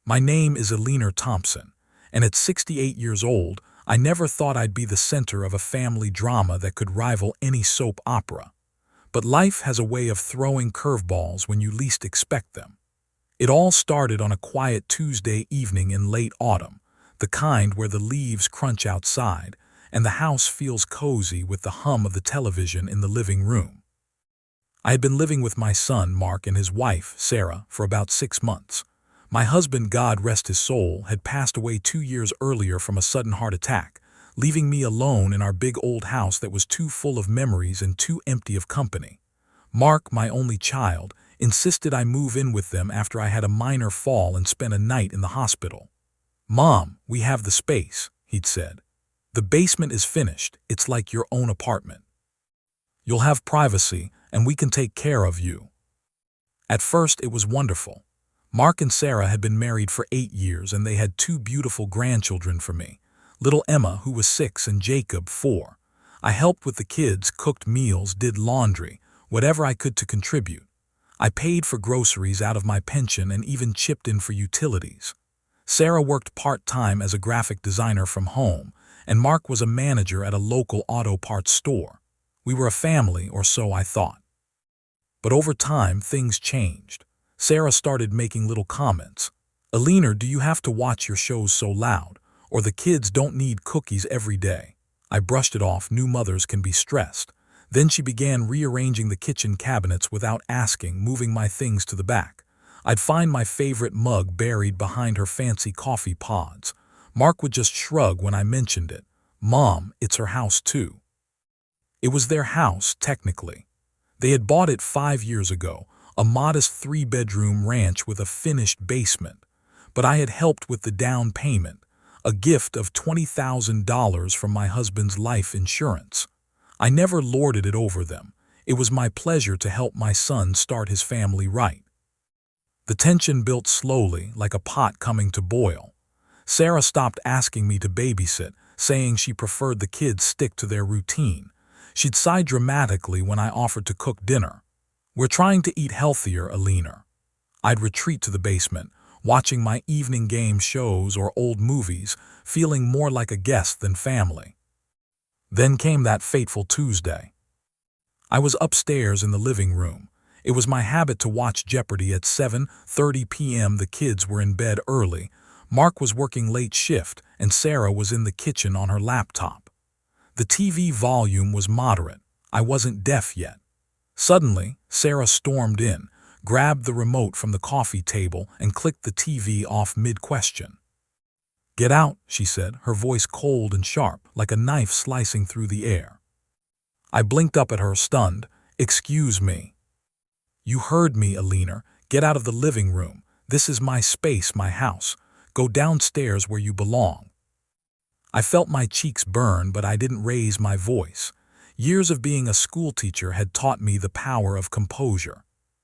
My name is Alina Thompson, and at 68 years old, I never thought I'd be the center of a family drama that could rival any soap opera. But life has a way of throwing curveballs when you least expect them. It all started on a quiet Tuesday evening in late autumn, the kind where the leaves crunch outside and the house feels cozy with the hum of the television in the living room. I had been living with my son, Mark, and his wife, Sarah, for about 6 months. My husband, God rest his soul, had passed away 2 years earlier from a sudden heart attack, leaving me alone in our big old house that was too full of memories and too empty of company. Mark, my only child, insisted I move in with them after I had a minor fall and spent a night in the hospital. "Mom, we have the space," he'd said. "The basement is finished. It's like your own apartment. You'll have privacy, and we can take care of you." At first, it was wonderful. Mark and Sarah had been married for 8 years, and they had 2 beautiful grandchildren for me. Little Emma, who was 6, and Jacob, 4. I helped with the kids, cooked meals, did laundry, whatever I could to contribute. I paid for groceries out of my pension and even chipped in for utilities. Sarah worked part-time as a graphic designer from home, and Mark was a manager at a local auto parts store. We were a family, or so I thought. But over time, things changed. Sarah started making little comments. "Alina, do you have to watch your shows so loud? Or the kids don't need cookies every day?" I brushed it off. New mothers can be stressed. Then she began rearranging the kitchen cabinets without asking, moving my things to the back. I'd find my favorite mug buried behind her fancy coffee pods. Mark would just shrug when I mentioned it. "Mom, it's her house too." It was their house, technically. They had bought it 5 years ago, a modest 3-bedroom ranch with a finished basement. But I had helped with the down payment, a gift of $20,000 from my husband's life insurance. I never lorded it over them. It was my pleasure to help my son start his family right. The tension built slowly, like a pot coming to boil. Sarah stopped asking me to babysit, saying she preferred the kids stick to their routine. She'd sigh dramatically when I offered to cook dinner. "We're trying to eat healthier, Alina." I'd retreat to the basement, watching my evening game shows or old movies, feeling more like a guest than family. Then came that fateful Tuesday. I was upstairs in the living room. It was my habit to watch Jeopardy at 7:30 p.m. The kids were in bed early. Mark was working late shift, and Sarah was in the kitchen on her laptop. The TV volume was moderate. I wasn't deaf yet. Suddenly, Sarah stormed in, grabbed the remote from the coffee table, and clicked the TV off mid-question. "Get out," she said, her voice cold and sharp, like a knife slicing through the air. I blinked up at her, stunned. "Excuse me." "You heard me, Alina. Get out of the living room. This is my space, my house. Go downstairs where you belong." I felt my cheeks burn, but I didn't raise my voice. Years of being a schoolteacher had taught me the power of composure.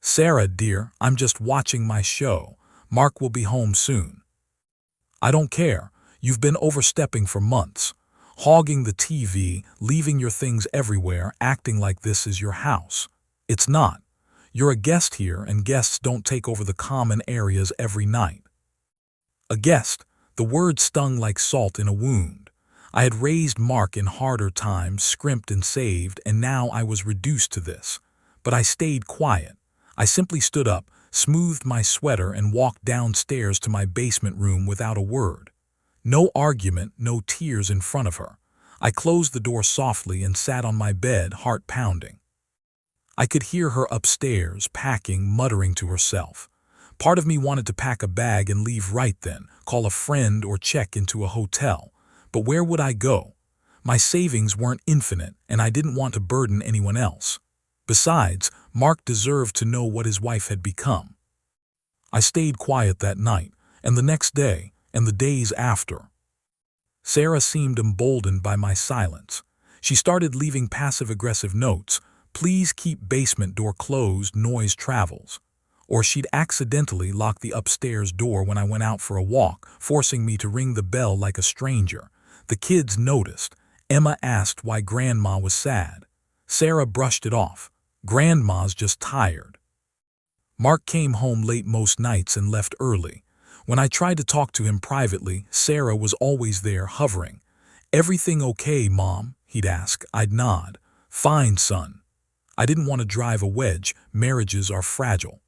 "Sarah, dear, I'm just watching my show. Mark will be home soon." "I don't care. You've been overstepping for months. Hogging the TV, leaving your things everywhere, acting like this is your house. It's not. You're a guest here, and guests don't take over the common areas every night." A guest. The word stung like salt in a wound. I had raised Mark in harder times, scrimped and saved, and now I was reduced to this. But I stayed quiet. I simply stood up, smoothed my sweater, and walked downstairs to my basement room without a word. No argument, no tears in front of her. I closed the door softly and sat on my bed, heart pounding. I could hear her upstairs, packing, muttering to herself. Part of me wanted to pack a bag and leave right then, call a friend or check into a hotel. But where would I go? My savings weren't infinite, and I didn't want to burden anyone else. Besides, Mark deserved to know what his wife had become. I stayed quiet that night, and the next day, and the days after. Sarah seemed emboldened by my silence. She started leaving passive-aggressive notes. "Please keep basement door closed, noise travels." Or she'd accidentally lock the upstairs door when I went out for a walk, forcing me to ring the bell like a stranger. The kids noticed. Emma asked why Grandma was sad. Sarah brushed it off. "Grandma's just tired." Mark came home late most nights and left early. When I tried to talk to him privately, Sarah was always there, hovering. "Everything okay, Mom?" he'd ask. I'd nod. "Fine, son." I didn't want to drive a wedge. Marriages are fragile.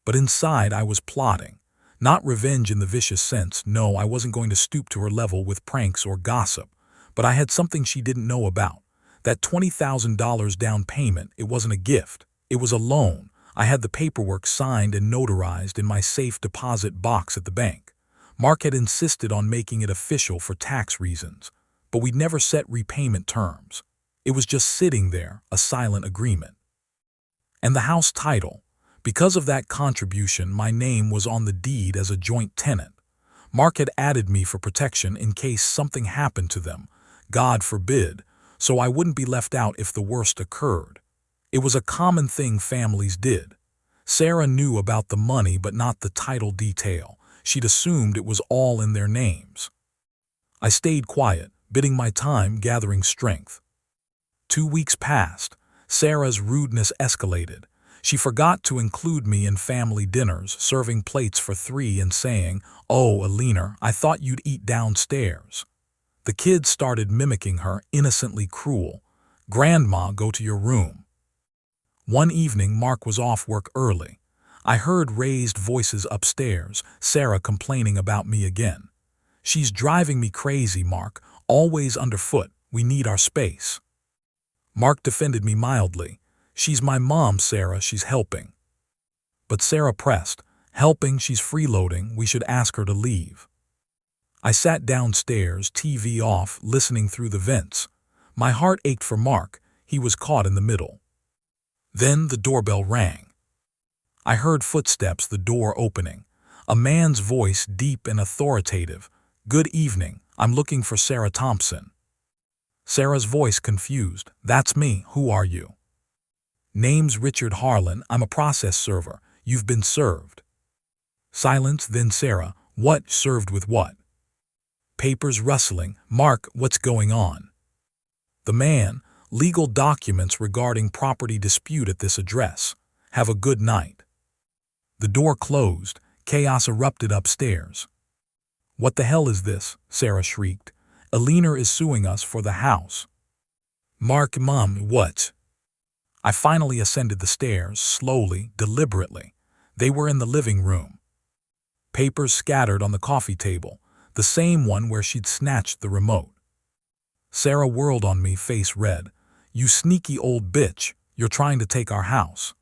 But inside I was plotting. Not revenge in the vicious sense. No, I wasn't going to stoop to her level with pranks or gossip. But I had something she didn't know about. That $20,000 down payment, it wasn't a gift. It was a loan. I had the paperwork signed and notarized in my safe deposit box at the bank. Mark had insisted on making it official for tax reasons, but we'd never set repayment terms. It was just sitting there, a silent agreement. And the house title. Because of that contribution, my name was on the deed as a joint tenant. Mark had added me for protection in case something happened to them, God forbid, so I wouldn't be left out if the worst occurred. It was a common thing families did. Sarah knew about the money but not the title detail. She'd assumed it was all in their names. I stayed quiet, biding my time, gathering strength. 2 weeks passed. Sarah's rudeness escalated. She forgot to include me in family dinners, serving plates for 3 and saying, "Oh, Alina, I thought you'd eat downstairs." The kids started mimicking her, innocently cruel. "Grandma, go to your room." One evening, Mark was off work early. I heard raised voices upstairs, Sarah complaining about me again. "She's driving me crazy, Mark, always underfoot. We need our space." Mark defended me mildly. "She's my mom, Sarah, she's helping." But Sarah pressed. "Helping, she's freeloading, we should ask her to leave." I sat downstairs, TV off, listening through the vents. My heart ached for Mark. He was caught in the middle. Then the doorbell rang. I heard footsteps, the door opening. A man's voice, deep and authoritative. "Good evening, I'm looking for Sarah Thompson." Sarah's voice confused. "That's me, who are you?" "Name's Richard Harlan, I'm a process server. You've been served." Silence, then Sarah, "What, served with what?" Papers rustling. "Mark, what's going on?" The man, "Legal documents regarding property dispute at this address. Have a good night." The door closed. Chaos erupted upstairs. "What the hell is this?" Sarah shrieked. "Alina is suing us for the house." "Mark, Mom, what?" I finally ascended the stairs, slowly, deliberately. They were in the living room. Papers scattered on the coffee table, the same one where she'd snatched the remote. Sarah whirled on me, face red. "You sneaky old bitch, you're trying to take our house."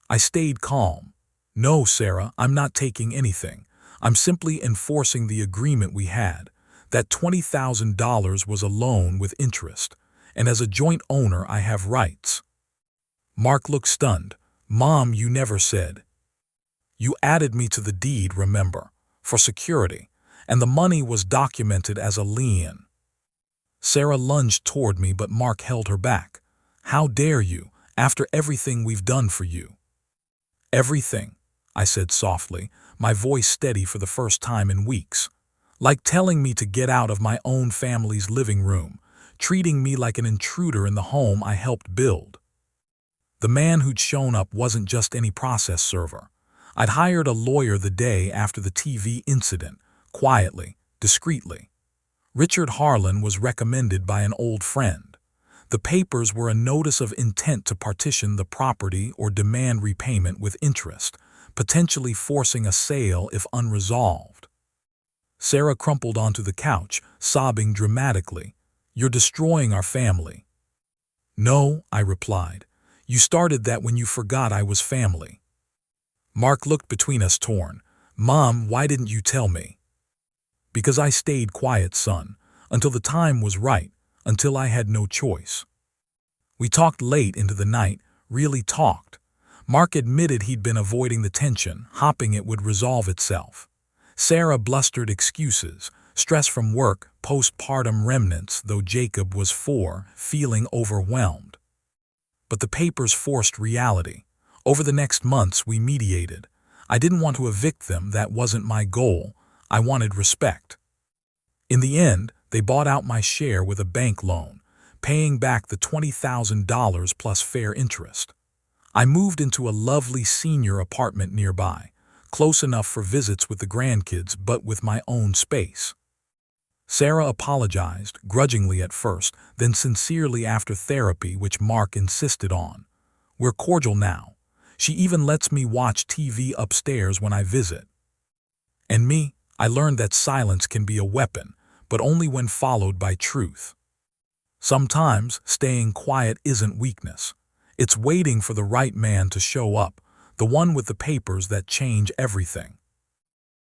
I stayed calm. "No, Sarah, I'm not taking anything. I'm simply enforcing the agreement we had. That $20,000 was a loan with interest, and as a joint owner I have rights." Mark looked stunned. "Mom, you never said." "You added me to the deed, remember, for security, and the money was documented as a lien." Sarah lunged toward me, but Mark held her back. "How dare you, after everything we've done for you?" "Everything," I said softly, my voice steady for the first time in weeks. "Like telling me to get out of my own family's living room, treating me like an intruder in the home I helped build." The man who'd shown up wasn't just any process server. I'd hired a lawyer the day after the TV incident, quietly, discreetly. Richard Harlan was recommended by an old friend. The papers were a notice of intent to partition the property or demand repayment with interest, potentially forcing a sale if unresolved. Sarah crumpled onto the couch, sobbing dramatically. "You're destroying our family." "No," I replied. "You started that when you forgot I was family." Mark looked between us, torn. "Mom, why didn't you tell me?" "Because I stayed quiet, son, until the time was right, until I had no choice." We talked late into the night, really talked. Mark admitted he'd been avoiding the tension, hoping it would resolve itself. Sarah blustered excuses, stress from work, postpartum remnants, though Jacob was 4, feeling overwhelmed. But the papers forced reality. Over the next months we mediated. I didn't want to evict them, that wasn't my goal. I wanted respect. In the end, they bought out my share with a bank loan, paying back the $20,000 plus fair interest. I moved into a lovely senior apartment nearby, close enough for visits with the grandkids but with my own space. Sarah apologized, grudgingly at first, then sincerely after therapy, which Mark insisted on. We're cordial now. She even lets me watch TV upstairs when I visit. And me, I learned that silence can be a weapon, but only when followed by truth. Sometimes staying quiet isn't weakness. It's waiting for the right man to show up, the one with the papers that change everything.